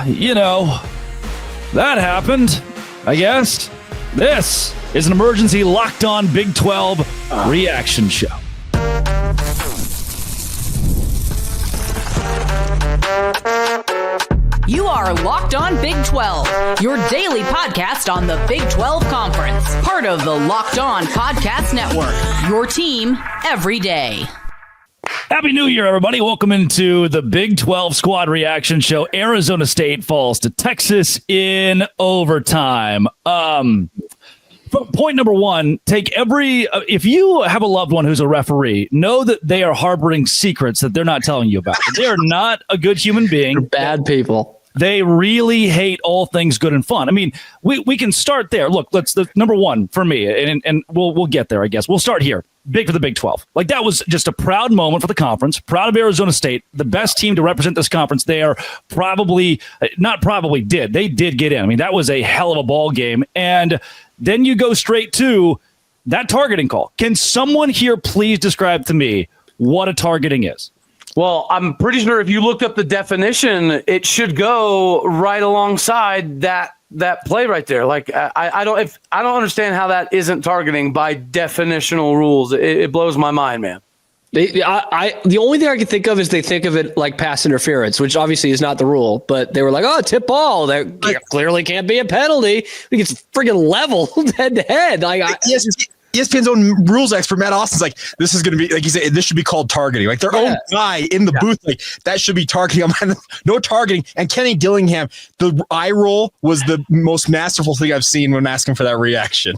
that happened, I guess. This is an emergency Locked On Big 12 reaction show. You are Locked On Big 12, your daily podcast on the Big 12 Conference. Part of the Locked On Podcast Network, your team every day. Happy New Year, everybody. Welcome into the Big 12 Squad Reaction Show. Arizona State falls to Texas in overtime. Point number one, if you have a loved one who's a referee, know that they are harboring secrets that they're not telling you about. They are not a good human being. They're bad people. They really hate all things good and fun. I mean, we can start there. Look, number one for me, and we'll get there, I guess. We'll start here. Big for the Big 12. Like, that was just a proud moment for the conference. Proud of Arizona State, the best team to represent this conference. They did get in. I mean, that was a hell of a ball game. And then you go straight to that targeting call. Can someone here please describe to me what a targeting is? Well, I'm pretty sure if you looked up the definition, it should go right alongside that play right there. Like, I don't understand how that isn't targeting by definitional rules. It blows my mind, man. The only thing I can think of is they think of it like pass interference, which obviously is not the rule. But they were like, "Oh, tip ball. That clearly can't be a penalty. We get friggin' leveled head to head." ESPN's own rules expert Matt Austin's like, this is going to be, like he said, this should be called targeting. Like, their own guy in the booth, like, that should be targeting. No targeting. And Kenny Dillingham, the eye roll was the most masterful thing I've seen when asking for that reaction.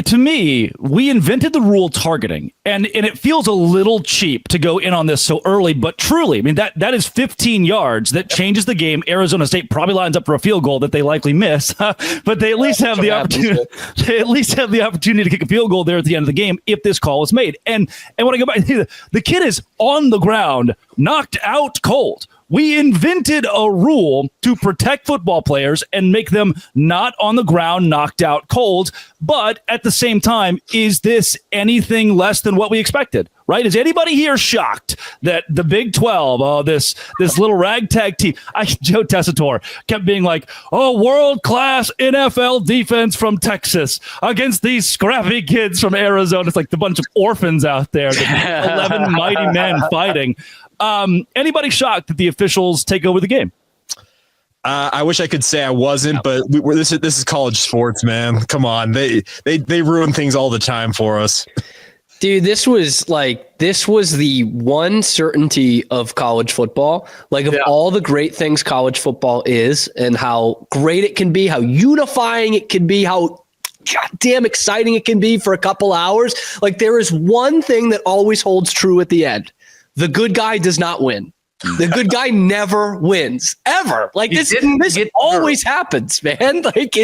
To me, we invented the rule targeting, and it feels a little cheap to go in on this so early, but truly, I mean, that is 15 yards. That changes the game. Arizona State probably lines up for a field goal that they likely miss, but they at least have the opportunity. They at least have the opportunity to kick a field goal there at the end of the game if this call is made. And when I go back, the kid is on the ground, knocked out cold. We invented a rule to protect football players and make them not on the ground, knocked out cold. But at the same time, is this anything less than what we expected? Right? Is anybody here shocked that the Big 12, this little ragtag team, Joe Tessitore kept being like, world-class NFL defense from Texas against these scrappy kids from Arizona. It's like the bunch of orphans out there, the 11 mighty men fighting. Anybody shocked that the officials take over the game? I wish I could say I wasn't, but this is college sports, man. Come on, they ruin things all the time for us. Dude, this was the one certainty of college football. Like, of all the great things college football is, and how great it can be, how unifying it can be, how goddamn exciting it can be for a couple hours. Like, there is one thing that always holds true at the end. The good guy does not win. The good guy never wins, ever. Like, this always happens, man. Like,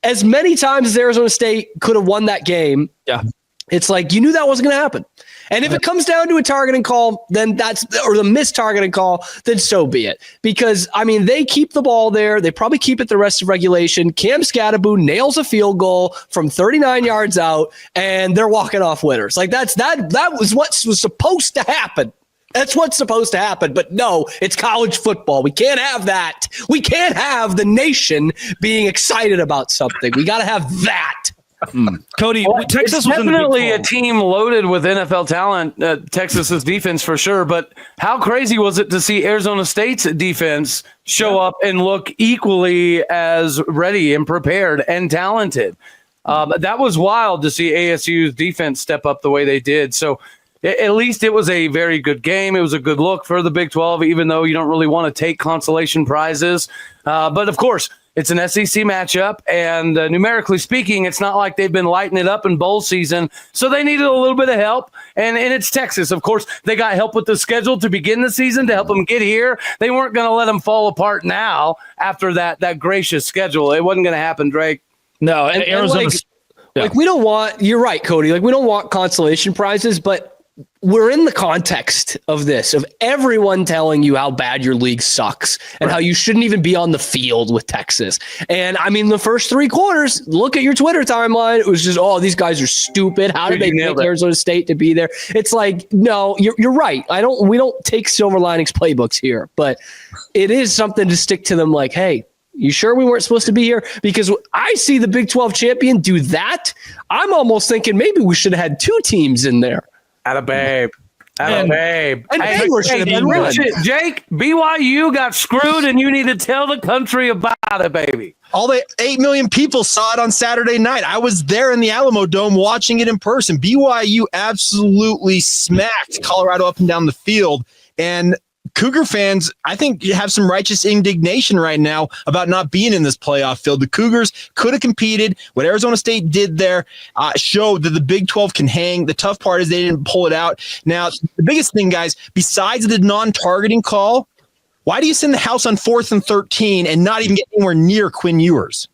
as many times as Arizona State could have won that game. Yeah. It's like, you knew that wasn't going to happen. And if it comes down to a targeting call, then or the missed targeting call, then so be it. Because, I mean, they keep the ball there. They probably keep it the rest of regulation. Cam Skattebo nails a field goal from 39 yards out, and they're walking off winners. Like, that was what was supposed to happen. That's what's supposed to happen. But no, it's college football. We can't have that. We can't have the nation being excited about something. We got to have that. Cody, Texas was definitely a team loaded with NFL talent, Texas's defense for sure. But how crazy was it to see Arizona State's defense show up and look equally as ready and prepared and talented? That was wild to see ASU's defense step up the way they did. So at least it was a very good game. It was a good look for the Big 12, even though you don't really want to take consolation prizes. But of course, it's an SEC matchup, and numerically speaking, it's not like they've been lighting it up in bowl season, so they needed a little bit of help, and it's Texas. Of course, they got help with the schedule to begin the season to help them get here. They weren't going to let them fall apart now after that gracious schedule. It wasn't going to happen, Drake. No, Arizona. Like, we don't want – you're right, Cody. Like, we don't want consolation prizes, but we're in the context of this, of everyone telling you how bad your league sucks and how you shouldn't even be on the field with Texas. And I mean, the first 3 quarters, look at your Twitter timeline. It was just, oh, these guys are stupid. How did they pick Arizona State to be there? It's like, no, you're right. We don't take silver linings playbooks here, but it is something to stick to them. Like, hey, you sure we weren't supposed to be here? Because I see the Big 12 champion do that. I'm almost thinking maybe we should have had 2 teams in there. Atta babe. And Baylor should have been run. Jake, BYU got screwed, and you need to tell the country about it, baby. All the 8 million people saw it on Saturday night. I was there in the Alamo Dome watching it in person. BYU absolutely smacked Colorado up and down the field. And Cougar fans, I think, you have some righteous indignation right now about not being in this playoff field. The Cougars could have competed. What Arizona State did there showed that the Big 12 can hang. The tough part is they didn't pull it out. Now, the biggest thing, guys, besides the non-targeting call, why do you send the house on 4th and 13 and not even get anywhere near Quinn Ewers?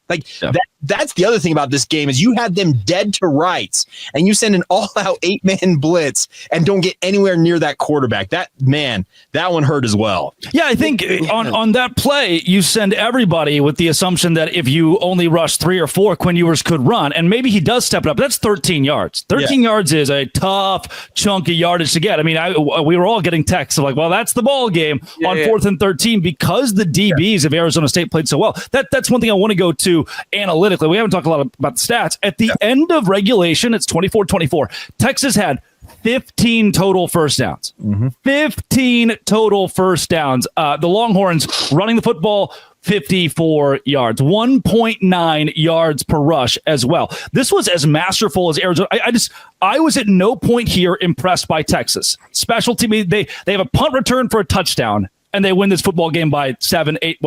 That's the other thing about this game is you had them dead to rights, and you send an all-out 8-man blitz and don't get anywhere near that quarterback. That one hurt as well. Yeah, I think on that play, you send everybody with the assumption that if you only rush 3 or 4, Quinn Ewers could run, and maybe he does step it up. That's 13 yards. 13 yards is a tough chunk of yardage to get. I mean, we were all getting texts of like, well, that's the ball game on 4th and 13 because the DBs of Arizona State played so well. That's one thing I want to go to analytically. We haven't talked a lot about the stats. At the end of regulation, it's 24-24. Texas had 15 total first downs. 15 total first downs. The Longhorns running the football 54 yards, 1.9 yards per rush as well. This was as masterful as Arizona. I was at no point here impressed by Texas. Special team, they have a punt return for a touchdown, and they win this football game by 7, 8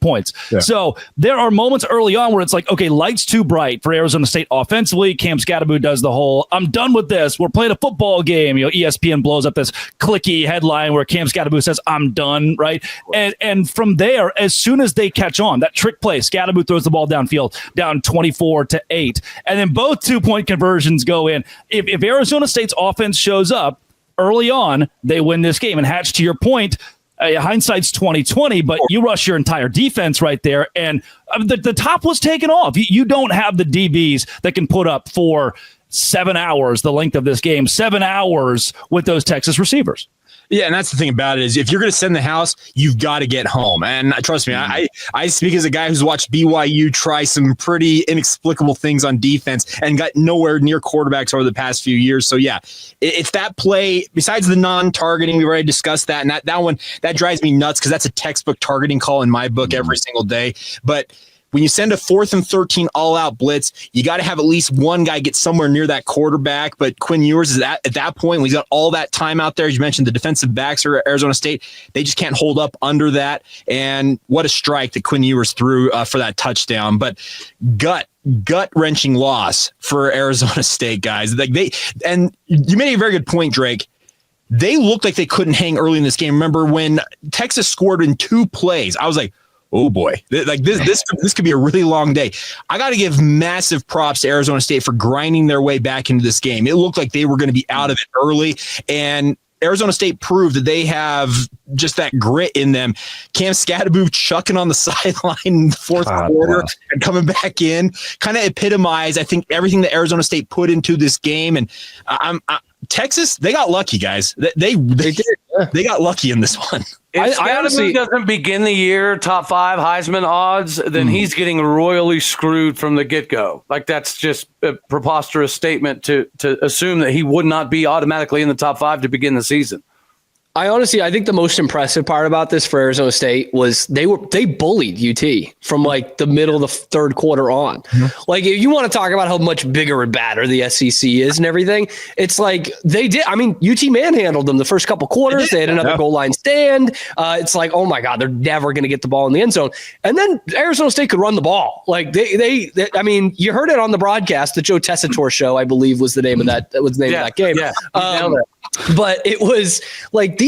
points. Yeah. So there are moments early on where it's like, okay, lights too bright for Arizona State offensively. Cam Skattebo does the whole, I'm done with this. We're playing a football game. ESPN blows up this clicky headline where Cam Skattebo says, I'm done, right? And from there, as soon as they catch on, that trick play, Skattebo throws the ball downfield, down 24-8. And then both 2-point conversions go in. If Arizona State's offense shows up early on, they win this game. And Hatch, to your point, hindsight's 20/20, but you rush your entire defense right there, and the top was taken off. You don't have the DBs that can put up for 7 hours, the length of this game, 7 hours with those Texas receivers. Yeah, and that's the thing about it is if you're going to send the house, you've got to get home. And trust me, I speak as a guy who's watched BYU try some pretty inexplicable things on defense and got nowhere near quarterbacks over the past few years. So, yeah, it's that play. Besides the non-targeting, we've already discussed that. And that one, that drives me nuts because that's a textbook targeting call in my book every single day. But when you send a 4th and 13 all-out blitz, you got to have at least one guy get somewhere near that quarterback. But Quinn Ewers is at that point, when he's got all that time out there. As you mentioned, the defensive backs are Arizona State. They just can't hold up under that. And what a strike that Quinn Ewers threw for that touchdown. But gut-wrenching loss for Arizona State, guys. And you made a very good point, Drake. They looked like they couldn't hang early in this game. Remember when Texas scored in 2 plays? I was like, oh boy, this could be a really long day. I got to give massive props to Arizona State for grinding their way back into this game. It looked like they were going to be out of it early, and Arizona State proved that they have just that grit in them. Cam Skattebo chucking on the sideline in the 4th quarter and coming back in kind of epitomized, I think, everything that Arizona State put into this game. And Texas, they got lucky, guys. They got lucky in this one. If Skattebo doesn't begin the year top 5 Heisman odds, then he's getting royally screwed from the get-go. Like, that's just a preposterous statement to assume that he would not be automatically in the top 5 to begin the season. I think the most impressive part about this for Arizona State was they bullied UT from like the middle of the 3rd quarter on. Like, if you want to talk about how much bigger and badder the SEC is and everything, it's like they did. I mean, UT manhandled them the first couple quarters. They had another goal line stand. It's like, oh my God, they're never going to get the ball in the end zone. And then Arizona State could run the ball. Like they I mean, you heard it on the broadcast. The Joe Tessitore show, I believe, was the name of that. Of that game. Yeah. But it was like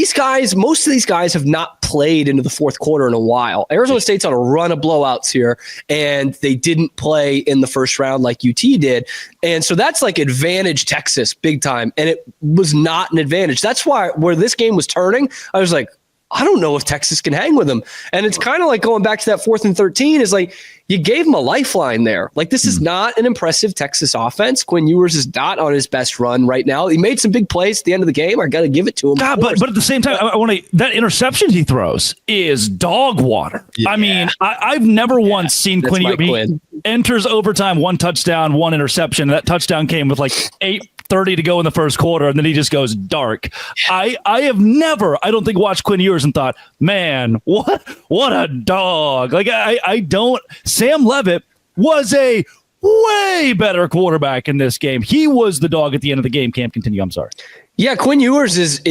most of these guys have not played into the fourth quarter in a while. Arizona State's on a run of blowouts here, and they didn't play in the first round like UT did. And so that's like advantage Texas big time. And it was not an advantage. That's why where this game was turning, I was like, I don't know if Texas can hang with them. And it's kind of like going back to that 4th and 13 is like, you gave him a lifeline there. Like, this is not an impressive Texas offense. Quinn Ewers is not on his best run right now. He made some big plays at the end of the game. I got to give it to him. God, but at the same time, I want to, that interception he throws is dog water. Yeah. I mean, I've never once seen Quinn Ewers enters overtime, 1 touchdown, 1 interception. That touchdown came with like 8:30 to go in the first quarter, and then he just goes dark. I have never, I don't think, watched Quinn Ewers and thought, man, what a dog. Like, I don't. Sam Levitt was a way better quarterback in this game. He was the dog at the end of the game. Can't continue. I'm sorry. Yeah, Quinn Ewers is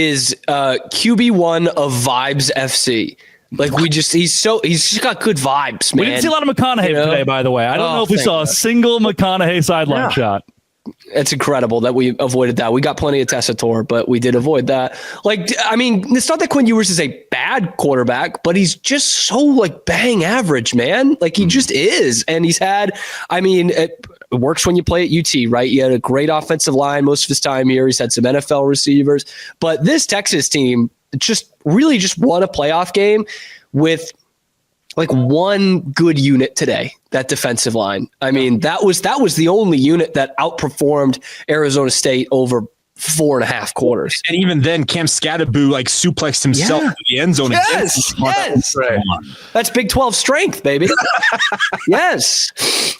QB1 of Vibes FC. Like, he's just got good vibes, man. We didn't see a lot of McConaughey today, by the way. I don't know if we saw a single McConaughey sideline shot. It's incredible that we avoided that. We got plenty of Tessitore, but we did avoid that. Like, I mean, it's not that Quinn Ewers is a bad quarterback, but he's just so like bang average, man. Like, he just is. And he's had, I mean, it works when you play at UT, right? He had a great offensive line most of his time here. He's had some NFL receivers, but this Texas team just really just won a playoff game with like one good unit today, that defensive line. I mean, that was the only unit that outperformed Arizona State over 4.5 quarters. And even then, Cam Skattebo like suplexed himself to the end zone. Yes. That's Big 12 strength, baby. Yes.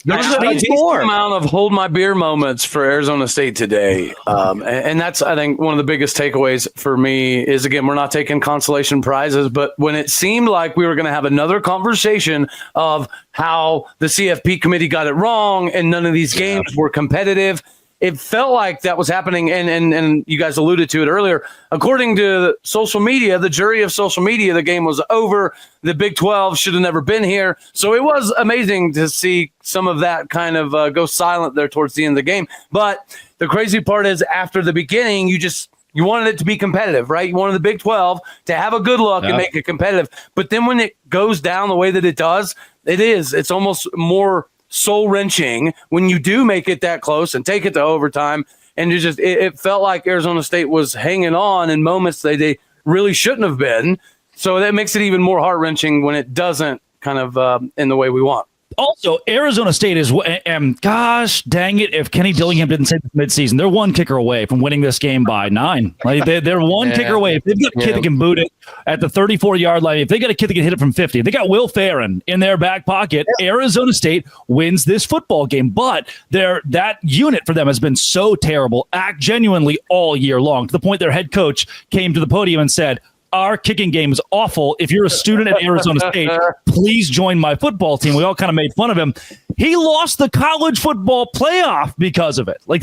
There's a decent amount of hold my beer moments for Arizona State today. And that's, I think, one of the biggest takeaways for me is, again, we're not taking consolation prizes, but when it seemed like we were going to have another conversation of how the CFP committee got it wrong and none of these games were competitive, it felt like that was happening, and you guys alluded to it earlier. According to social media, the jury of social media, the game was over. The Big 12 should have never been here. So it was amazing to see some of that kind of go silent there towards the end of the game. But the crazy part is, after the beginning, you wanted it to be competitive, right? You wanted the Big 12 to have a good look and make it competitive. But then when it goes down the way that it does, it's almost more soul-wrenching when you do make it that close and take it to overtime. And it felt like Arizona State was hanging on in moments they really shouldn't have been. So that makes it even more heart-wrenching when it doesn't kind of in the way we want. Also, Arizona State is, and gosh dang it, if Kenny Dillingham didn't say this midseason, they're one kicker away from winning this game by 9. Like, they're one kicker away. If they've got a kid that can boot it at the 34-yard line, if they got a kid that can hit it from 50, if they got Will Farron in their back pocket, Arizona State wins this football game. But that unit for them has been so terrible, genuinely all year long, to the point their head coach came to the podium and said, our kicking game is awful. If you're a student at Arizona State, please join my football team. We all kind of made fun of him. He lost the college football playoff because of it. Like,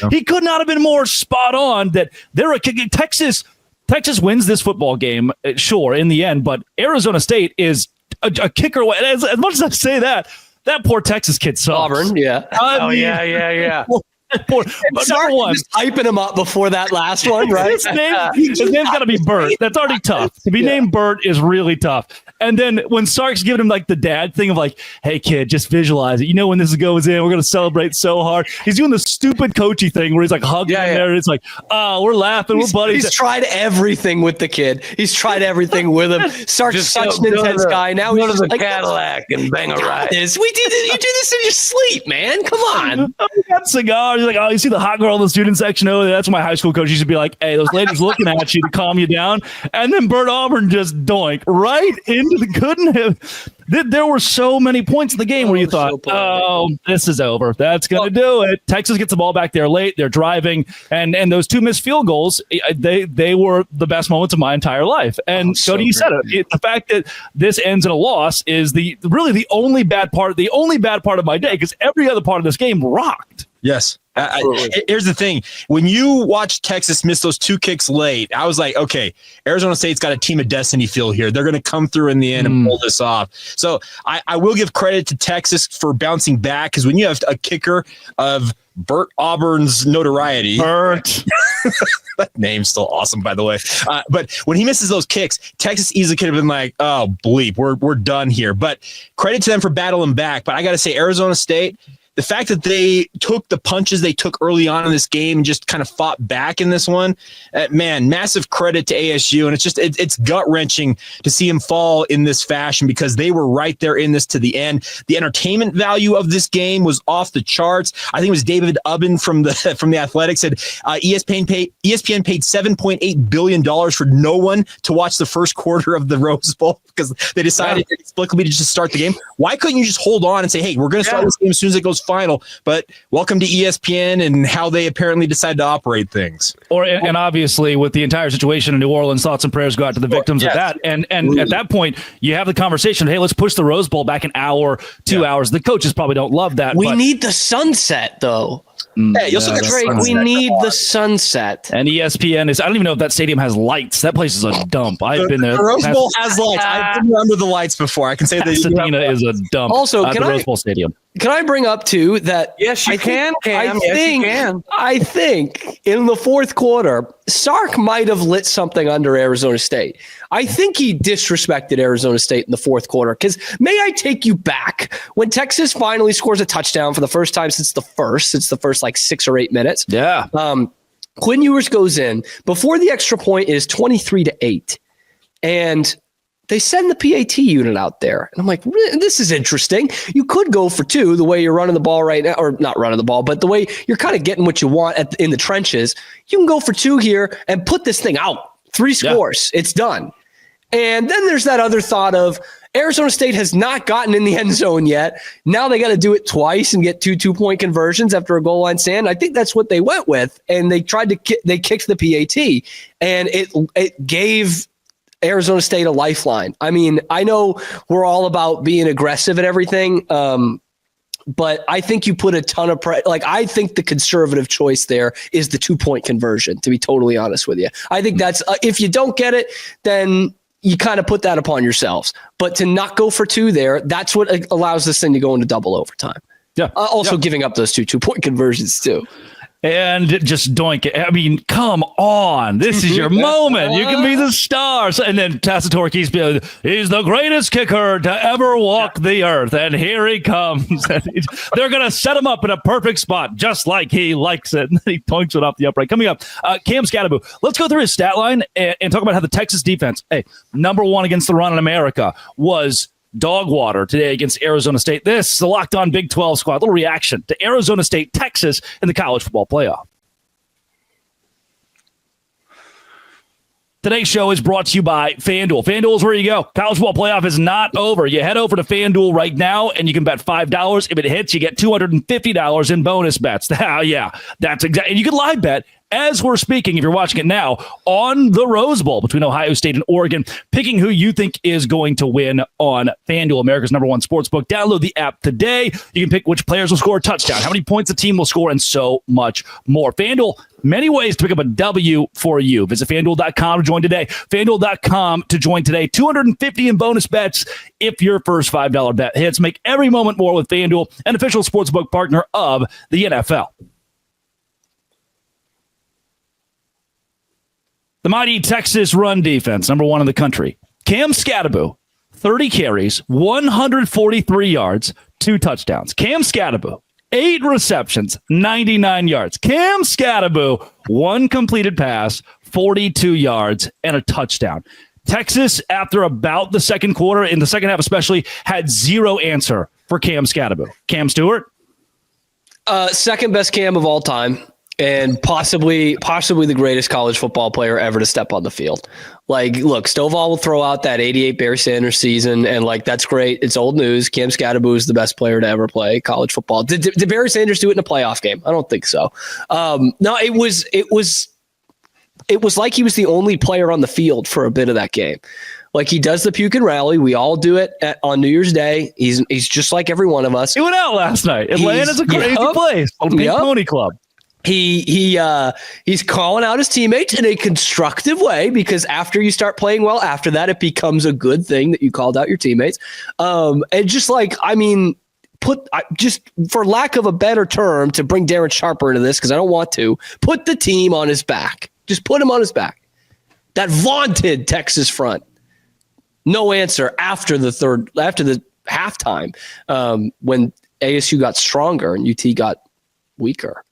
he could not have been more spot on that they're a kicking. Texas wins this football game, sure, in the end, but Arizona State is a kicker away. As much as I say that poor Texas kid sucks. Auburn, yeah. Yeah. But number one, just hyping him up before that last one, right? His name's got to be Bert. That's already tough. To be named Bert is really tough. And then when Sark's giving him like the dad thing of like, hey kid, just visualize it. You know, when this goes in, we're going to celebrate so hard. He's doing the stupid coachy thing where he's like hugging him there. It's like, oh, we're laughing. We're buddies. He's tried everything with the kid. He's tried everything with him. Sark's such an intense guy. Now he's go to the like, Cadillac and bang a ride. You do this in your sleep, man. Come on. We got cigars. He's like, oh, you see the hot girl in the student section? Oh, that's what my high school coach used to be like, hey, those ladies looking at you to calm you down. And then Bert Auburn just doink right into the couldn't have. There were so many points in the game where you thought, this is over. That's going to do it. Texas gets the ball back there late. They're driving. And those 2 missed field goals, they were the best moments of my entire life. And Cody, you said it. The fact that this ends in a loss is really the only bad part of my day, because every other part of this game rocked. Yes. Here's the thing. When you watch Texas miss those 2 kicks late, I was like, okay, Arizona State's got a team of destiny feel here. They're going to come through in the end and pull this off. So I will give credit to Texas for bouncing back, because when you have a kicker of Burt Auburn's notoriety. Burt. That name's still awesome, by the way. But when he misses those kicks, Texas easily could have been like, oh, bleep, we're done here. But credit to them for battling back. But I got to say, Arizona State, the fact that they took the punches they took early on in this game and just kind of fought back in this one, man, massive credit to ASU. And it's gut-wrenching to see them fall in this fashion, because they were right there in this to the end. The entertainment value of this game was off the charts. I think it was David Ubben from the Athletic said ESPN paid $7.8 billion for no one to watch the first quarter of the Rose Bowl, because they decided inexplicably to just start the game. Why couldn't you just hold on and say, hey, we're going to start this game as soon as it goes final? But welcome to ESPN and how they apparently decide to operate things. And obviously, with the entire situation in New Orleans, thoughts and prayers go out to the victims of that. And at that point, you have the conversation, hey, let's push the Rose Bowl back an hour, 2 hours. The coaches probably don't love that. We need the sunset, though. Hey, Drake, we need the sunset. And ESPN is, I don't even know if that stadium has lights. That place is a dump. I've been there. The Rose Bowl has lights. I've been under the lights before. I can say that Pasadena is a dump. Also, the Rose Bowl Stadium. Can I bring up too that yes, you can, Cam. I think in the fourth quarter, Sark might have lit something under Arizona State. I think he disrespected Arizona State in the fourth quarter, because may I take you back when Texas finally scores a touchdown for the first time since the first like 6 or 8 minutes. Yeah. Quinn Ewers goes in before the extra point. Is 23-8, and they send the PAT unit out there. And I'm like, this is interesting. You could go for 2 the way you're running the ball right now, or not running the ball, but the way you're kind of getting what you want in the trenches. You can go for 2 here and put this thing out. 3 scores. It's done. And then there's that other thought of Arizona State has not gotten in the end zone yet. Now they got to do it twice and get 2 2-point conversions after a goal line stand. I think that's what they went with. And they tried to they kicked the PAT, and it gave Arizona State a lifeline. I mean, I know we're all about being aggressive and everything, but I think you put a ton of I think the conservative choice there is the 2-point conversion, to be totally honest with you. I think that's if you don't get it, then you kind of put that upon yourselves. But to not go for 2 there, that's what allows this thing to go into double overtime. Yeah. Also giving up those 2-point conversions too. And just doink it. I mean, come on. This is your moment. You can be the star. And then Tassitorki's being, he's the greatest kicker to ever walk the earth. And here he comes. They're going to set him up in a perfect spot, just like he likes it. And then he doinks it off the upright. Coming up, Cam Skattebo. Let's go through his stat line and talk about how the Texas defense, number 1 against the run in America, was dog water today against Arizona State. This is the Locked On Big 12 squad. A little reaction to Arizona State, Texas in the college football playoff. Today's show is brought to you by FanDuel. FanDuel is where you go. College football playoff is not over. You head over to FanDuel right now, and you can bet $5. If it hits, you get $250 in bonus bets. Yeah, that's exactly. And you can live bet as we're speaking, if you're watching it now, on the Rose Bowl between Ohio State and Oregon, picking who you think is going to win on FanDuel, America's #1 sportsbook. Download the app today. You can pick which players will score a touchdown, how many points the team will score, and so much more. FanDuel, many ways to pick up a W for you. Visit FanDuel.com to join today. FanDuel.com to join today. $250 in bonus bets if your first $5 bet hits. Make every moment more with FanDuel, an official sportsbook partner of the NFL. The mighty Texas run defense, number 1 in the country. Cam Skattebo, 30 carries, 143 yards, 2 touchdowns. Cam Skattebo, 8 receptions, 99 yards. Cam Skattebo, 1 completed pass, 42 yards, and a touchdown. Texas, after about the second quarter, in the second half especially, had 0 answer for Cam Skattebo. Cam Stewart? Second best Cam of all time. And possibly the greatest college football player ever to step on the field. Like, look, Stovall will throw out that 88 Barry Sanders season, and that's great. It's old news. Cam Skattebo is the best player to ever play college football. Did Barry Sanders do it in a playoff game? I don't think so. No, it was like he was the only player on the field for a bit of that game. Like he does the puke and rally. We all do it on New Year's Day. He's just like every one of us. He went out last night. Atlanta's a crazy place. Old Pink Pony Club. He's calling out his teammates in a constructive way, because after you start playing well, after that, it becomes a good thing that you called out your teammates. And just like, I mean, just for lack of a better term, to bring Darren Sharper into this, because I don't want to, put the team on his back. Just put him on his back. That vaunted Texas front. No answer after the halftime, when ASU got stronger and UT got weaker.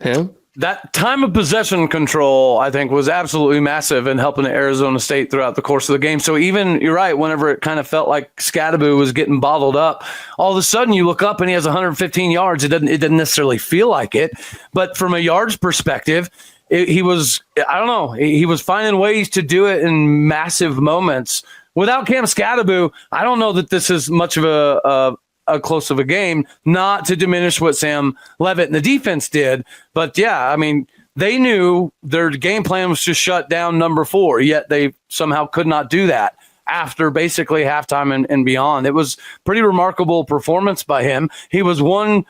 Yeah. That time of possession control, I think, was absolutely massive in helping Arizona State throughout the course of the game. So even, you're right, whenever it kind of felt like Skattebo was getting bottled up, all of a sudden you look up and he has 115 yards. It doesn't necessarily feel like it, but from a yards perspective, he was finding ways to do it in massive moments. Without Cam Skattebo, I don't know that this is much of a close of a game, not to diminish what Sam Levitt and the defense did. But yeah, I mean, they knew their game plan was to shut down number 4, yet they somehow could not do that after basically halftime and beyond. It was pretty remarkable performance by him. He was one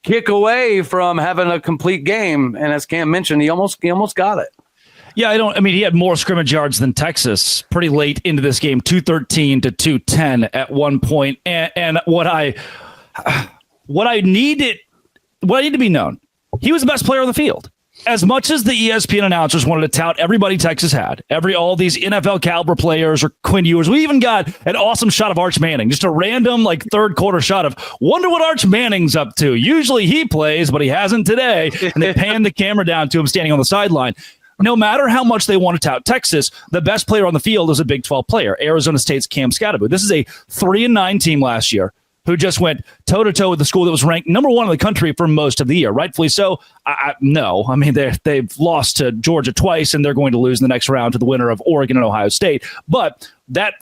kick away from having a complete game. And as Cam mentioned, he almost got it. Yeah, he had more scrimmage yards than Texas pretty late into this game, 213 to 210 at one point. And what I need to be known, he was the best player on the field. As much as the ESPN announcers wanted to tout everybody Texas had, all these NFL caliber players or Quinn Ewers, we even got an awesome shot of Arch Manning, just a random third quarter shot of wonder what Arch Manning's up to. Usually he plays, but he hasn't today. And they pan the camera down to him standing on the sideline. No matter how much they want to tout Texas, the best player on the field is a Big 12 player, Arizona State's Cam Skattebo. This is a 3-9 team last year who just went toe-to-toe with the school that was ranked number 1 in the country for most of the year. Rightfully so? No. I mean, they've lost to Georgia twice, and they're going to lose in the next round to the winner of Oregon and Ohio State. But that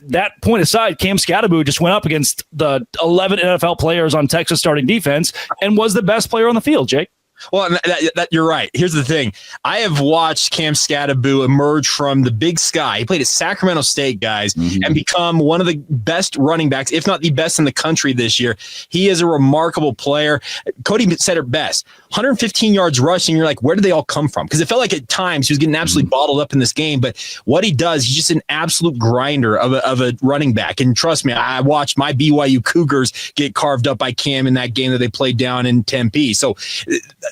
point aside, Cam Skattebo just went up against the 11 NFL players on Texas starting defense and was the best player on the field, Jake. Well, that you're right. Here's the thing. I have watched Cam Skattebo emerge from the Big Sky. He played at Sacramento State, guys, and become one of the best running backs, if not the best in the country this year. He is a remarkable player. Cody said it best. 115 yards rushing. You're like, where did they all come from? Because it felt like at times he was getting absolutely bottled up in this game. But what he does, he's just an absolute grinder of a running back. And trust me, I watched my BYU Cougars get carved up by Cam in that game that they played down in Tempe. So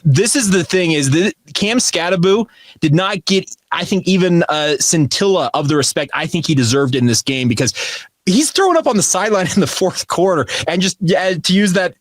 this is the thing, is that Cam Skattebo did not get, I think, even a scintilla of the respect I think he deserved in this game, because he's throwing up on the sideline in the fourth quarter and just, to use that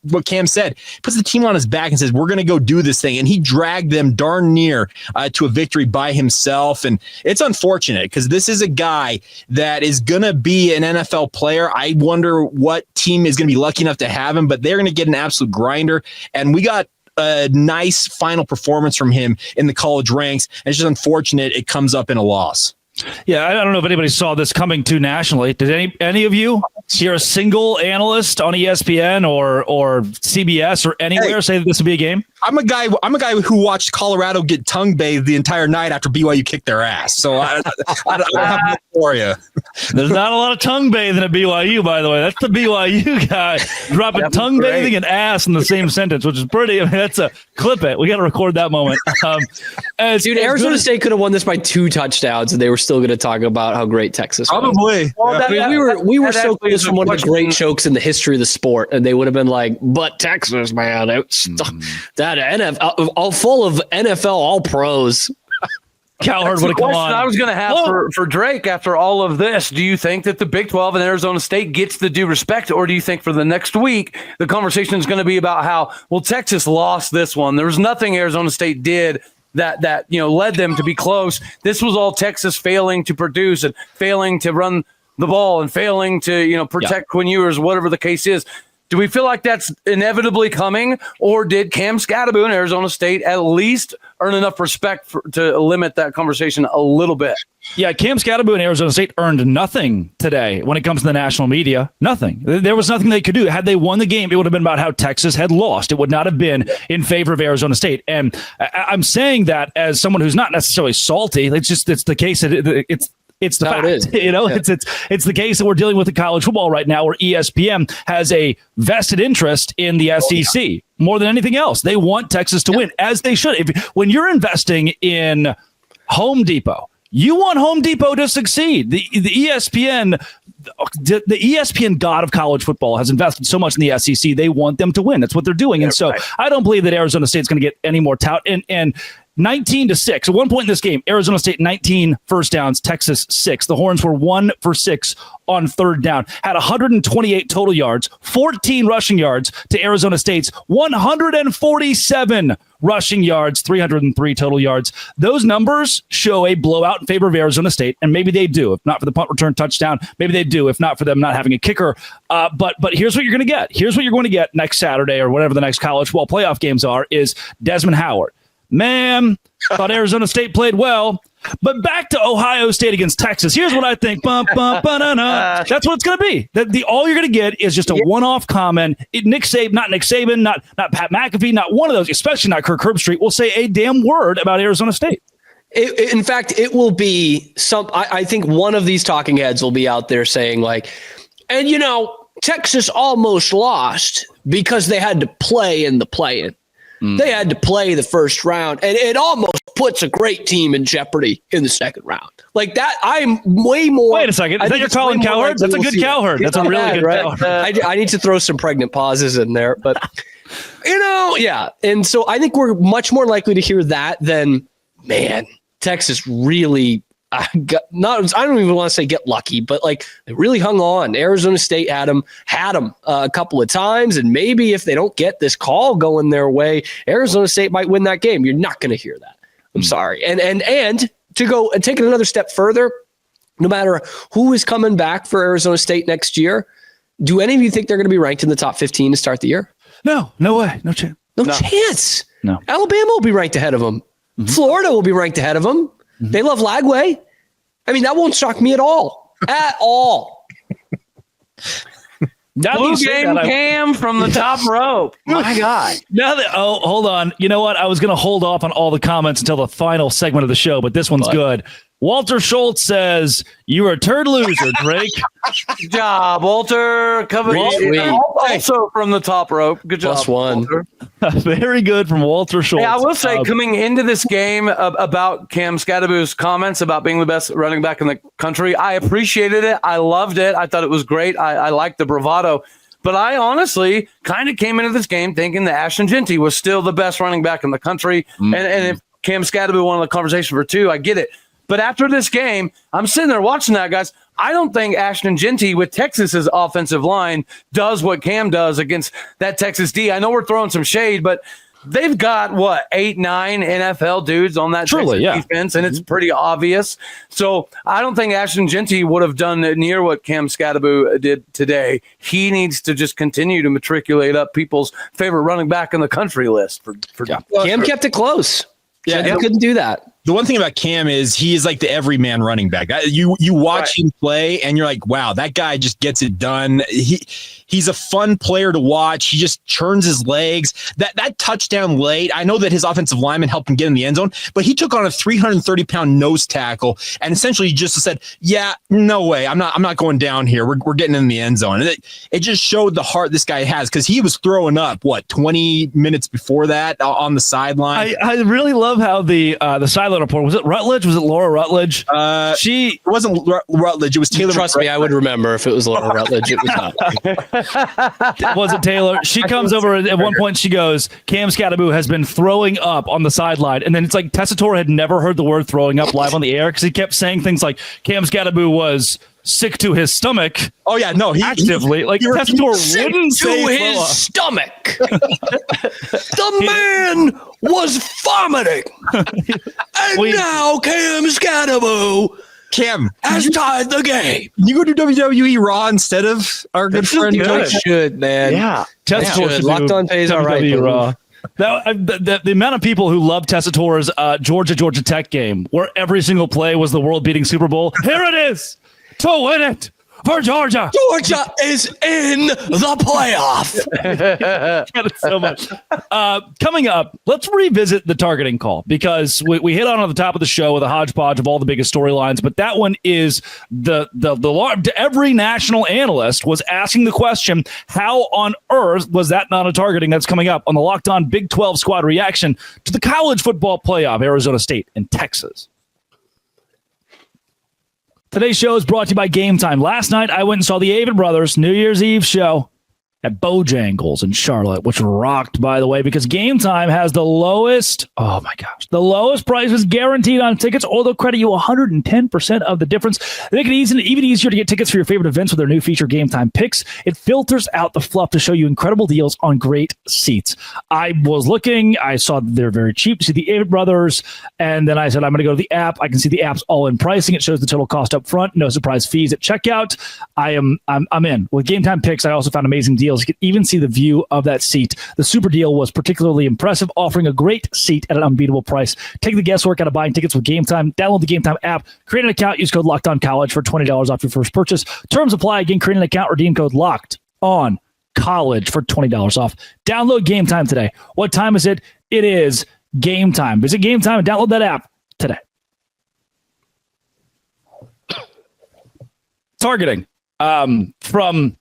what Cam said, puts the team on his back and says, we're going to go do this thing. And he dragged them darn near to a victory by himself. And it's unfortunate because this is a guy that is going to be an NFL player. I wonder what team is going to be lucky enough to have him, but they're going to get an absolute grinder. And we got a nice final performance from him in the college ranks. And it's just unfortunate it comes up in a loss. Yeah, I don't know if anybody saw this coming to nationally. Did any of you hear a single analyst on ESPN or CBS or anywhere say that this would be a game? I'm a guy who watched Colorado get tongue bathed the entire night after BYU kicked their ass. So I don't have much for you. There's not a lot of tongue bathing at BYU, by the way. That's the BYU guy dropping tongue bathing and ass in the same sentence, which is pretty. I mean, that's a clip it. We got to record that moment. Dude, Arizona State could have won this by 2 touchdowns, and they were still going to talk about how great Texas was. Probably. Well, I mean, we were so close from one of the great chokes in the history of the sport, and they would have been like, "But Texas, man, it's that NFL all full of NFL all pros." Cowherd would have come on. I was going to have for Drake after all of this. Do you think that the Big 12 and Arizona State gets the due respect, or do you think for the next week the conversation is going to be about how, well, Texas lost this one? There was nothing Arizona State did that led them to be close. This was all Texas failing to produce and failing to run the ball and failing to protect Quinn Ewers, whatever the case is. Do we feel like that's inevitably coming, or did Cam Skattebo and Arizona State at least earn enough respect to limit that conversation a little bit? Yeah, Cam Skattebo and Arizona State earned nothing today when it comes to the national media. Nothing. There was nothing they could do. Had they won the game, it would have been about how Texas had lost. It would not have been in favor of Arizona State. And I'm saying that as someone who's not necessarily salty. It's the case that It's the fact. It is. It's the case that we're dealing with in college football right now, where ESPN has a vested interest in the SEC more than anything else. They want Texas to win, as they should. When you're investing in Home Depot, you want Home Depot to succeed. The ESPN god of college football has invested so much in the SEC. They want them to win. That's what they're doing. And so I don't believe that Arizona State's going to get any more tout. And 19-6. At one point in this game, Arizona State 19 first downs, Texas 6. The Horns were 1 for 6 on third down, had 128 total yards, 14 rushing yards to Arizona State's 147 rushing yards, 303 total yards. Those numbers show a blowout in favor of Arizona State, and maybe they do. If not for the punt return touchdown, maybe they do. If not for them not having a kicker. But here's what you're going to get. Here's what you're going to get next Saturday, or whatever the next college football playoff games are, is Desmond Howard. Man, thought Arizona State played well. But back to Ohio State against Texas. Here's what I think. That's what it's going to be. All you're going to get is just a one-off comment. Not Nick Saban, not Pat McAfee, not one of those, especially not Kirk Herbstreit, will say a damn word about Arizona State. In fact, it will be I think one of these talking heads will be out there saying like, and Texas almost lost because they had to play in the play-in. They had to play the first round, and it almost puts a great team in jeopardy in the second round. Like that, I'm way more. Wait a second. Is that your Colin Cowherd? That's a good Cowherd. That's a really good Cowherd. I need to throw some pregnant pauses in there, but yeah. And so I think we're much more likely to hear that than, man, Texas really. I don't even want to say get lucky, but like they really hung on. Arizona State had them a couple of times, and maybe if they don't get this call going their way, Arizona State might win that game. You're not going to hear that. I'm sorry. And to go and take it another step further, no matter who is coming back for Arizona State next year, do any of you think they're going to be ranked in the top 15 to start the year? No way. No chance. No chance. No. Alabama will be ranked ahead of them. Mm-hmm. Florida will be ranked ahead of them. Mm-hmm. They love Lagway. I mean, that won't shock me at all. At all. Blue game Cam from the top rope. My God. Hold on. You know what? I was going to hold off on all the comments until the final segment of the show, but this one's good. Walter Schultz says, "You are a turd loser, Drake." Good job, Walter. Covered also from the top rope. Good job, +1. Walter. Very good from Walter Schultz. Yeah, I will say, coming into this game about Cam Skattebo's comments about being the best running back in the country, I appreciated it. I loved it. I thought it was great. I liked the bravado. But I honestly kind of came into this game thinking that Ashton Genty was still the best running back in the country. Mm-hmm. And if Cam Skattebo wanted the conversation for 2, I get it. But after this game, I'm sitting there watching that, guys. I don't think Ashton Genty with Texas's offensive line does what Cam does against that Texas D. I know we're throwing some shade, but they've got, 8, 9 NFL dudes on that Texas defense, and it's pretty obvious. So I don't think Ashton Genty would have done near what Cam Skattebo did today. He needs to just continue to matriculate up people's favorite running back in the country list. Cam kept it close. Yeah, he couldn't do that. The one thing about Cam is he is like the everyman running back. You watch him play and you're like, wow, that guy just gets it done. He's a fun player to watch. He just churns his legs. That touchdown late, I know that his offensive lineman helped him get in the end zone, but he took on a 330-pound nose tackle and essentially just said, yeah, no way. I'm not going down here. We're getting in the end zone. And it just showed the heart this guy has, because he was throwing up 20 minutes before that on the sideline. I really love how the sideline report, was it Rutledge? Was it Laura Rutledge? It wasn't Rutledge. It was Taylor. Trust me, I would remember if it was Laura Rutledge. It was not. Was it Taylor? She comes over at one point. She goes, "Cam Skattebo has been throwing up on the sideline," and then it's like Tessitore had never heard the word "throwing up" live on the air, because he kept saying things like Cam Skattebo was sick to his stomach. Oh yeah, no, actively Tessitore wouldn't say to his stomach. The man was vomiting, and now Cam Skattebo has tied the game. You go to WWE Raw instead of our good friend. Should, man. Yeah, Tessitore Locked On pays all right. Raw. The amount of people who love Tessitore's Georgia Tech game, where every single play was the world-beating Super Bowl. Here it is to win it. for Georgia. Georgia is in the playoff. Got it so much. Coming up, let's revisit the targeting call because we hit on the top of the show with a hodgepodge of all the biggest storylines, but that one is the every national analyst was asking the question, how on earth was that not a targeting? That's coming up on the Locked On Big 12 squad reaction to the college football playoff, Arizona State and Texas. Today's show is brought to you by GameTime. Last night, I went and saw the Avett Brothers New Year's Eve show at Bojangles in Charlotte, which rocked, by the way, because GameTime has the lowest prices guaranteed on tickets, or they'll credit you 110% of the difference. They make it even easier to get tickets for your favorite events with their new feature, GameTime Picks. It filters out the fluff to show you incredible deals on great seats. I was looking, I saw that they're very cheap. See the Avett Brothers, and then I said, I'm going to go to the app. I can see the app's all-in pricing. It shows the total cost up front, no surprise fees at checkout. I'm in. With GameTime Picks, I also found amazing deals. You can even see the view of that seat. The super deal was particularly impressive, offering a great seat at an unbeatable price. Take the guesswork out of buying tickets with GameTime. Download the GameTime app, create an account, use code LOCKEDONCollege for $20 off your first purchase. Terms apply. Again, create an account, redeem code LOCKEDONCollege for $20 off. Download GameTime today. What time is it? It is game time. Visit GameTime and download that app today. Targeting from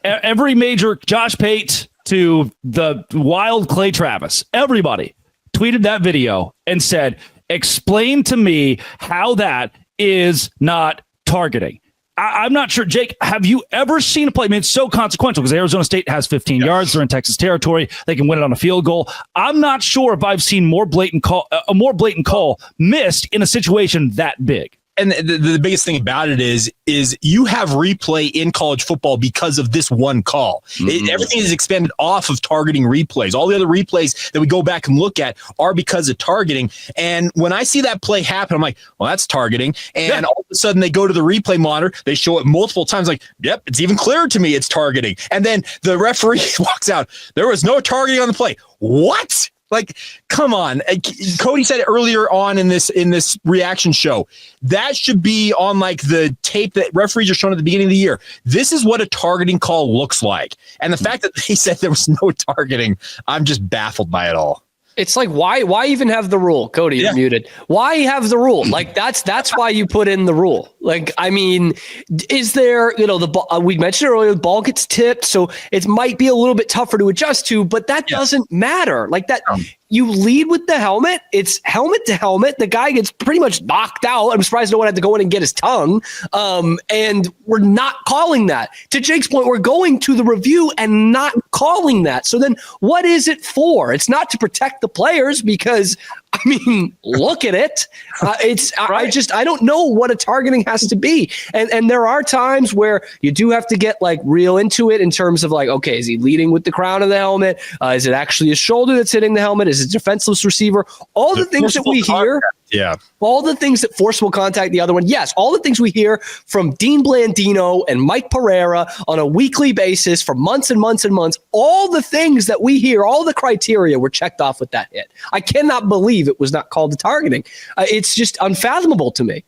every major, Josh Pate to the wild Clay Travis, everybody tweeted that video and said, explain to me how that is not targeting. I'm not sure, Jake, have you ever seen a play? I mean, it's so consequential because Arizona State has 15 yards. They're in Texas territory. They can win it on a field goal. I'm not sure if I've seen a more blatant call missed in a situation that big. And the biggest thing about it is you have replay in college football because of this one call. Everything is expanded off of targeting replays. All the other replays that we go back and look at are because of targeting. And when I see that play happen, I'm like, well, that's targeting. And all of a sudden they go to the replay monitor. They show it multiple times. Like, yep, it's even clearer to me it's targeting. And then the referee walks out. There was no targeting on the play. What? Like, come on. Cody said it earlier on in this reaction show. That should be on like the tape that referees are showing at the beginning of the year. This is what a targeting call looks like. And the fact that they said there was no targeting, I'm just baffled by it all. It's like, why even have the rule? Cody, you're muted. Why have the rule? Like, that's why you put in the rule. Like, I mean, is there, the ball, we mentioned earlier, the ball gets tipped, so it might be a little bit tougher to adjust to, but that doesn't matter. Like that, you lead with the helmet. It's helmet to helmet. The guy gets pretty much knocked out. I'm surprised no one had to go in and get his tongue. And we're not calling that. To Jake's point, we're going to the review and not calling that. So then what is it for? It's not to protect the players because, I mean, look at it. I don't know what a targeting has to be. And there are times where you do have to get like real into it in terms of like, okay, is he leading with the crown of the helmet? Is it actually his shoulder that's hitting the helmet? Is it defenseless receiver? All the things that we hear. Yeah. All the things that forcible contact the other one. Yes. All the things we hear from Dean Blandino and Mike Pereira on a weekly basis for months and months and months. All the things that we hear, all the criteria were checked off with that hit. I cannot believe it was not called the targeting. It's just unfathomable to me.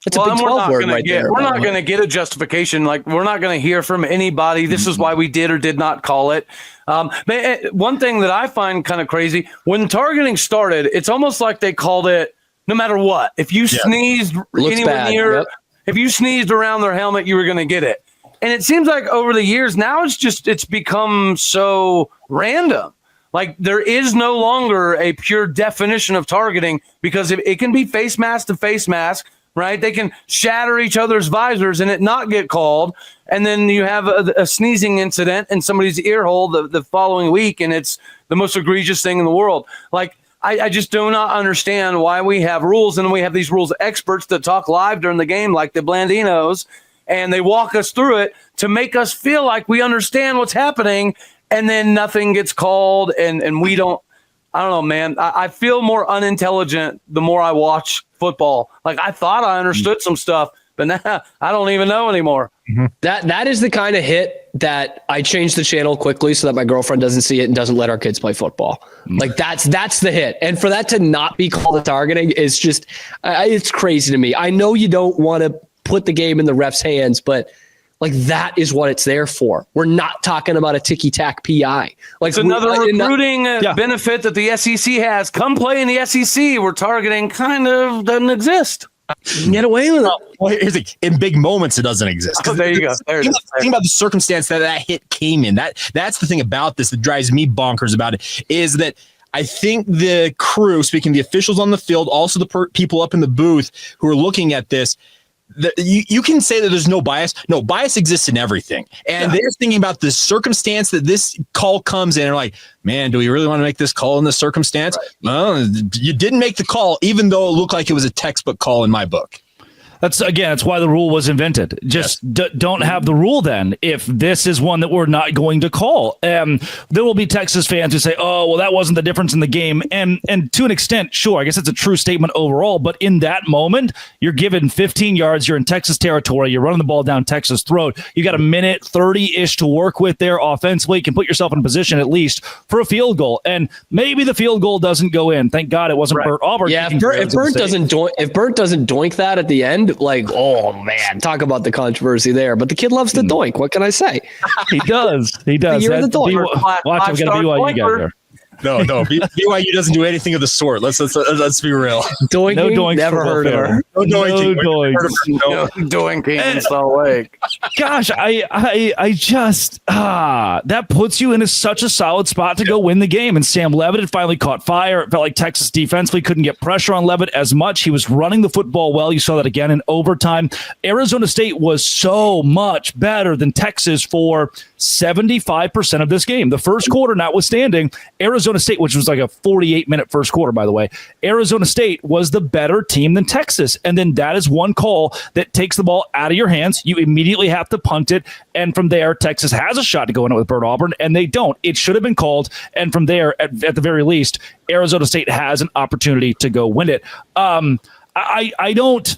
It's a Big 12 word right there. We're not going to get a justification. Like, we're not going to hear from anybody. This is why we did or did not call it. One thing that I find kind of crazy, when targeting started, it's almost like they called it no matter what. If you sneezed anywhere near, if you sneezed around their helmet, you were going to get it. And it seems like over the years now it's become so random. Like, there is no longer a pure definition of targeting because it can be face mask to face mask. Right? They can shatter each other's visors and it not get called. And then you have a sneezing incident in somebody's ear hole the following week, and it's the most egregious thing in the world. Like, I just do not understand why we have rules, and we have these rules experts that talk live during the game like the Blandinos, and they walk us through it to make us feel like we understand what's happening, and then nothing gets called, and we don't. I don't know, man. I feel more unintelligent the more I watch football. Like, I thought I understood some stuff, but now I don't even know anymore. Mm-hmm. That is the kind of hit that I change the channel quickly so that my girlfriend doesn't see it and doesn't let our kids play football. Like, that's the hit. And for that to not be called a targeting is just, it's crazy to me. I know you don't want to put the game in the ref's hands, but like that is what it's there for. We're not talking about a ticky-tack PI. Like it's another recruiting benefit that the SEC has. Come play in the SEC. We're targeting kind of doesn't exist. Get away with it. Well, here's the, in big moments, it doesn't exist. Oh, there you go. There it is. Think about the circumstance that hit came in. That's the thing about this that drives me bonkers about it, is that I think the crew, speaking the officials on the field, also the people up in the booth who are looking at this, you can say that there's no bias. No, bias exists in everything. And they're thinking about the circumstance that this call comes in and like, man, do we really want to make this call in this circumstance? Right. Well, you didn't make the call, even though it looked like it was a textbook call in my book. That's why the rule was invented. Just don't have the rule then if this is one that we're not going to call. There will be Texas fans who say, oh, well, that wasn't the difference in the game. And to an extent, sure, I guess it's a true statement overall. But in that moment, you're given 15 yards. You're in Texas territory. You're running the ball down Texas' throat. You got a minute 30-ish to work with there offensively. You can put yourself in a position at least for a field goal. And maybe the field goal doesn't go in. Thank God it wasn't Burt Auburn. Yeah, if Burt doesn't doink that at the end, like, oh man, talk about the controversy there. But the kid loves to doink. What can I say? He does. He does. You're the doink. Watch, I've got a BYU guy there. No, BYU doesn't do anything of the sort. Let's be real. Doinking, no doinks. Never heard of her. No doinking. No doinking in Salt Lake. Gosh, I just that puts you in such a solid spot to go win the game. And Sam Levitt had finally caught fire. It felt like Texas defensively couldn't get pressure on Levitt as much. He was running the football well. You saw that again in overtime. Arizona State was so much better than Texas for 75% of this game. The first quarter notwithstanding, Arizona State, which was like a 48-minute first quarter, by the way, Arizona State was the better team than Texas. And then that is one call that takes the ball out of your hands. You immediately have to punt it. And from there, Texas has a shot to go in it with Burt Auburn, and they don't. It should have been called. And from there, at the very least, Arizona State has an opportunity to go win it. I don't...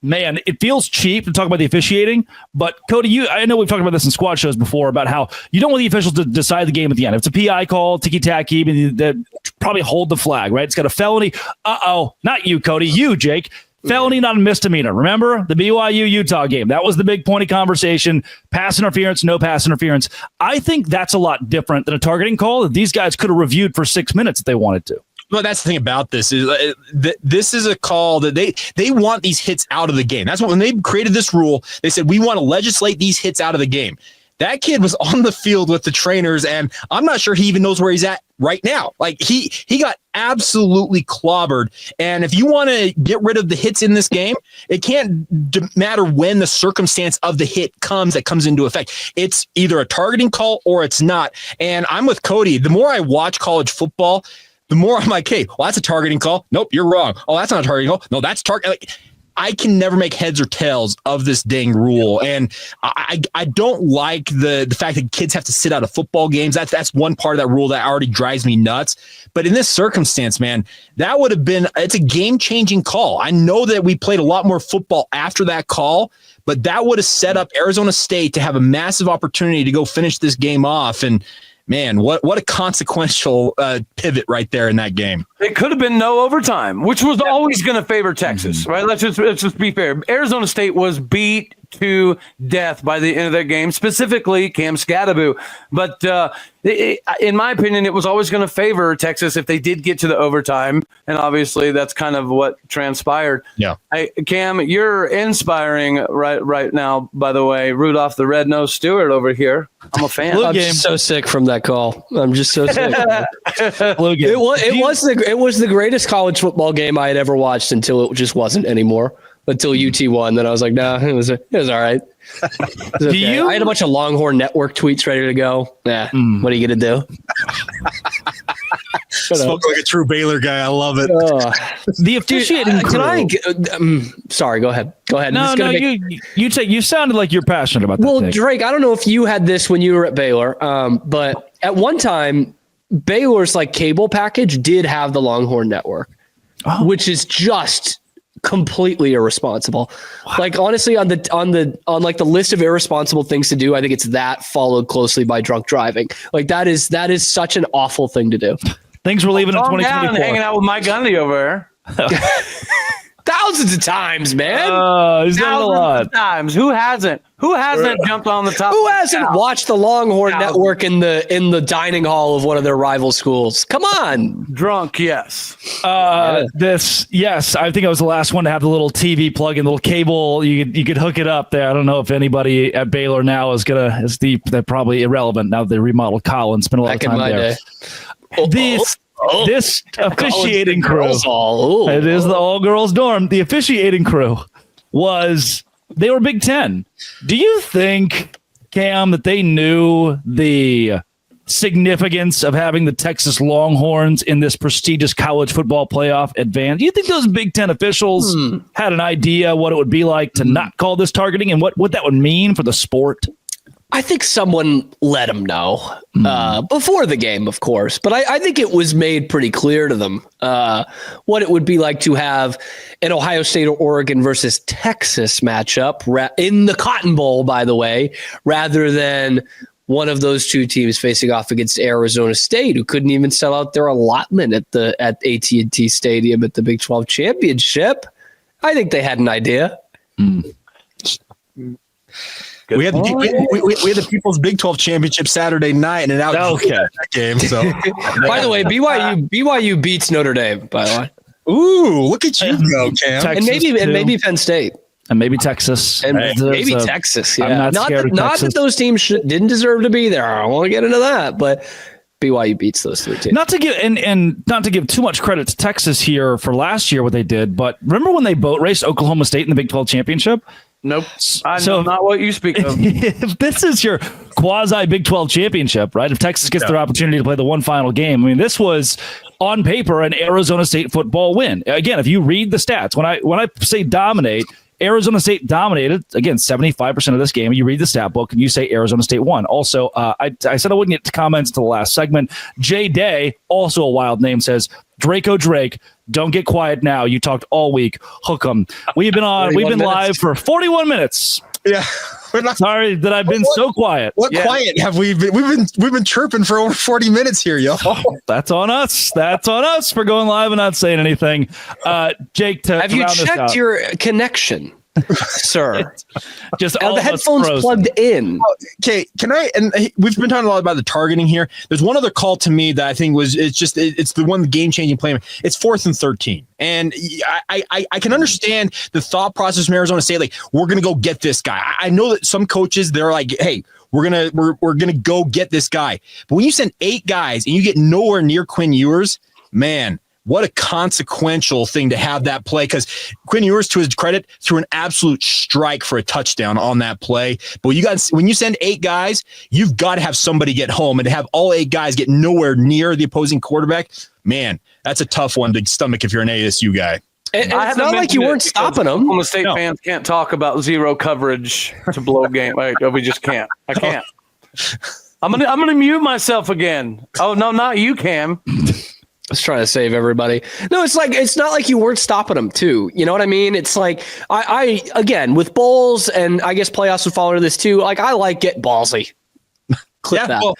Man, it feels cheap to talk about the officiating, but Cody, I know we've talked about this in squad shows before about how you don't want the officials to decide the game at the end. If it's a PI call, ticky-tacky, they probably hold the flag, right? It's got a felony. Not you, Cody, you, Jake. Felony, not a misdemeanor. Remember the BYU-Utah game? That was the big point of conversation. Pass interference, no pass interference. I think that's a lot different than a targeting call that these guys could have reviewed for 6 minutes if they wanted to. Well, that's the thing about this is this is a call that they want these hits out of the game. That's what when they created this rule, they said we want to legislate these hits out of the game. That kid was on the field with the trainers, and I'm not sure he even knows where he's at right now. Like he got absolutely clobbered. And if you want to get rid of the hits in this game, it can't matter when the circumstance of the hit comes into effect. It's either a targeting call or it's not. And I'm with Cody. The more I watch college football, the more I'm like, hey, well, that's a targeting call. Nope, you're wrong. Oh, that's not a targeting call. No, that's target. Like, I can never make heads or tails of this dang rule. And I don't like the fact that kids have to sit out of football games. That's one part of that rule that already drives me nuts. But in this circumstance, man, that would have been, it's a game-changing call. I know that we played a lot more football after that call, but that would have set up Arizona State to have a massive opportunity to go finish this game off. And man, what a consequential pivot right there in that game. It could have been no overtime, which was always going to favor Texas, right? Let's just be fair. Arizona State was beat to death by the end of that game, specifically Cam Skattebo. But in my opinion, it was always going to favor Texas if they did get to the overtime. And obviously, that's kind of what transpired. Yeah. Cam, you're inspiring right now, by the way. Rudolph the Red-Nosed Stewart over here. I'm a fan. I'm just so sick from that call. I'm just so sick. It was the greatest college football game I had ever watched until it just wasn't anymore. Until UT won, then I was like, no, it was all right. It was okay. I had a bunch of Longhorn Network tweets ready to go. What are you gonna do? Spoke like a true Baylor guy. I love it. The officiating. Sorry, go ahead. No, you sounded like you're passionate about that. Well, Drake, I don't know if you had this when you were at Baylor, but at one time, Baylor's like cable package did have the Longhorn Network, which is just completely irresponsible. Like honestly, on like the list of irresponsible things to do, I think it's that followed closely by drunk driving. Like that is such an awful thing to do. Things we're leaving in 2024. Hanging out with Mike Gundy over there. Thousands of times, man. He's done it a Thousands lot. of times. Who hasn't? Who hasn't jumped on the top? Who of the hasn't couch? watched the Longhorn Network in the dining hall of one of their rival schools? Come on. Drunk? Yes. I think I was the last one to have the little TV plug-in, the little cable. You could hook it up there. I don't know if anybody at Baylor now they're probably irrelevant now that they remodeled Collins. Spent a lot of time there. This officiating crew. It is the all-girls dorm. The officiating crew they were Big Ten. Do you think, Cam, that they knew the significance of having the Texas Longhorns in this prestigious college football playoff advance? Do you think those Big Ten officials had an idea what it would be like to not call this targeting and what that would mean for the sport? I think someone let them know before the game, of course. But I think it was made pretty clear to them what it would be like to have an Ohio State or Oregon versus Texas matchup in the Cotton Bowl, by the way, rather than one of those two teams facing off against Arizona State, who couldn't even sell out their allotment at AT&T Stadium at the Big 12 Championship. I think they had an idea. We had the People's Big 12 Championship Saturday night and an out that game. So, by the way, BYU beats Notre Dame. By the way, ooh, look at you go, Cam, and maybe Penn State, and maybe Texas, and maybe Texas. Yeah, I'm not that those teams didn't deserve to be there. I don't want to get into that, but BYU beats those three teams. Not to give and not to give too much credit to Texas here for last year what they did, but remember when they boat raced Oklahoma State in the Big 12 championship? Nope. I know not what you speak of. If this is your quasi Big 12 championship, right? If Texas gets their opportunity to play the one final game, I mean, this was on paper an Arizona State football win. Again, if you read the stats, when I say dominate, Arizona State dominated, again, 75% of this game. You read the stat book and you say Arizona State won. Also, I said I wouldn't get to comments to the last segment. Jay Day, also a wild name, says, Draco Drake, don't get quiet now. You talked all week. Hook 'em. We've been live for 41 minutes. Yeah. Sorry that I've been so quiet. What quiet have we been? We've been chirping for over 40 minutes here, yo. That's on us. That's on us for going live and not saying anything. Jake, have you checked your connection, sir? Just all the headphones plugged in. Okay, can I? And we've been talking a lot about the targeting here. There's one other call to me that I think it's the one game-changing play. It's 4th and 13, and I can understand the thought process from Arizona State. Like, we're gonna go get this guy. I know that some coaches, they're like, hey, we're gonna go get this guy. But when you send 8 guys and you get nowhere near Quinn Ewers, man, what a consequential thing to have that play, because Quinn Ewers, to his credit, threw an absolute strike for a touchdown on that play. But when you send 8 guys, you've got to have somebody get home, and to have all 8 guys get nowhere near the opposing quarterback, man, that's a tough one to stomach if you're an ASU guy. And it's not like you weren't stopping them. Oklahoma State fans can't talk about zero coverage to blow game. We just can't. I can't. I'm gonna mute myself again. Oh no, not you, Cam. I was trying to save everybody. No, it's not like you weren't stopping them too. You know what I mean? It's like I again with bowls, and I guess playoffs would fall into this too. Like, I like get ballsy. Clip that. Well,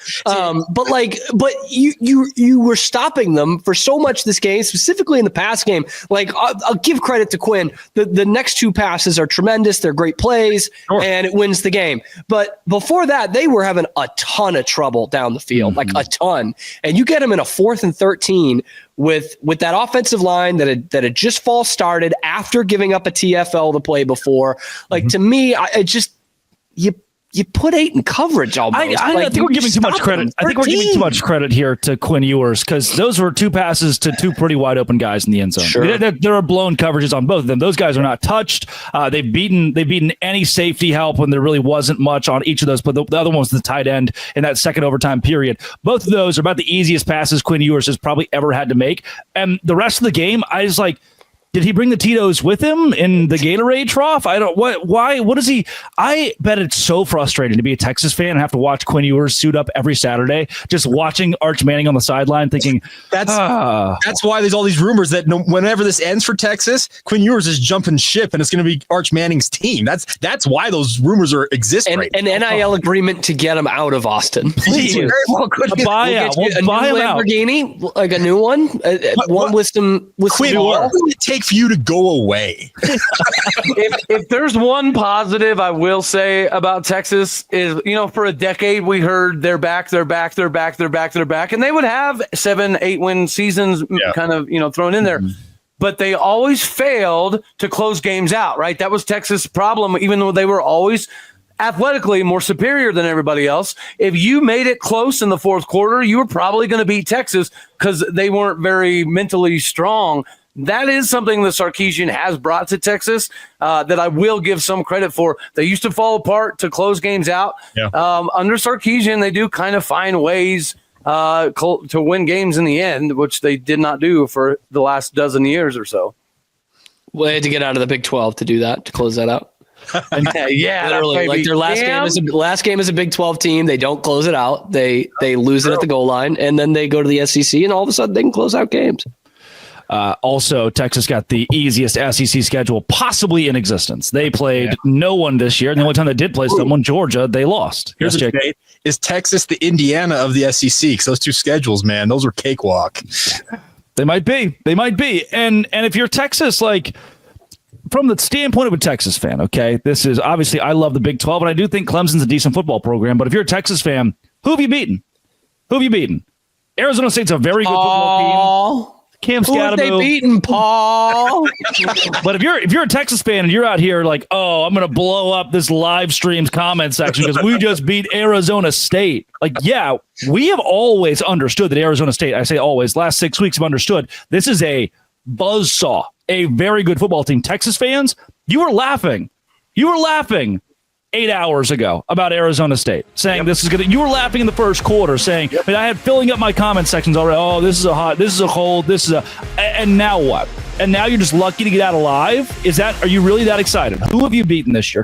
but you were stopping them for so much this game, specifically in the pass game. Like, I'll give credit to Quinn. The next 2 passes are tremendous. They're great plays, and it wins the game. But before that, they were having a ton of trouble down the field, like a ton. And you get them in a 4th and 13 with that offensive line that had just false started after giving up a TFL to play before. Like, to me, you put 8 in coverage almost. I think we're giving too much credit. I think we're giving too much credit here to Quinn Ewers, because those were 2 passes to 2 pretty wide open guys in the end zone. Sure. I mean, there are blown coverages on both of them. Those guys are not touched. They've beaten any safety help when there really wasn't much on each of those. But the other one was the tight end in that second overtime period. Both of those are about the easiest passes Quinn Ewers has probably ever had to make. And the rest of the game, I was like, did he bring the Tito's with him in the Gatorade trough? What is he? I bet it's so frustrating to be a Texas fan and have to watch Quinn Ewers suit up every Saturday, just watching Arch Manning on the sideline thinking, that's why there's all these rumors that whenever this ends for Texas, Quinn Ewers is jumping ship and it's going to be Arch Manning's team. That's why those rumors exist. And an NIL agreement to get him out of Austin. Please. A buyout. We'll buy him out. Lamborghini, like a new one, one with some Quinn, wall. will it take take for you to go away? if there's one positive I will say about Texas is, for a decade we heard they're back, and they would have 7-8 win seasons kind of, thrown in there. But they always failed to close games out, right? That was Texas' problem, even though they were always athletically more superior than everybody else. If you made it close in the fourth quarter, you were probably going to beat Texas because they weren't very mentally strong. That is something that Sarkisian has brought to Texas that I will give some credit for. They used to fall apart to close games out. Yeah. Under Sarkisian, they do kind of find ways to win games in the end, which they did not do for the last dozen years or so. Well, they had to get out of the Big 12 to do that, to close that out. Literally, like their last game is a Big 12 team. They don't close it out. They lose it at the goal line, and then they go to the SEC, and all of a sudden they can close out games. Also, Texas got the easiest SEC schedule possibly in existence. They played no one this year, and the only time they did play someone, Georgia, they lost. Here's the debate. Is Texas the Indiana of the SEC? Because those two schedules, man, those are cakewalk. They might be. And if you're Texas, like, from the standpoint of a Texas fan, okay, this is obviously, I love the Big 12, and I do think Clemson's a decent football program. But if you're a Texas fan, who have you beaten? Arizona State's a very good football team. Cam Skattebo. Who have they beaten, Paul? But if you're a Texas fan and you're out here like, oh, I'm going to blow up this live stream's comment section because we just beat Arizona State. Like, yeah, we have always understood that Arizona State, I say always, last 6 weeks have understood this is a buzzsaw, a very good football team. Texas fans, you were laughing 8 hours ago about Arizona State, saying this is good. You were laughing in the first quarter, saying, I mean, I had filling up my comment sections already. Oh, this is a hot, this is a cold, and now what? And now you're just lucky to get out alive? Are you really that excited? Who have you beaten this year?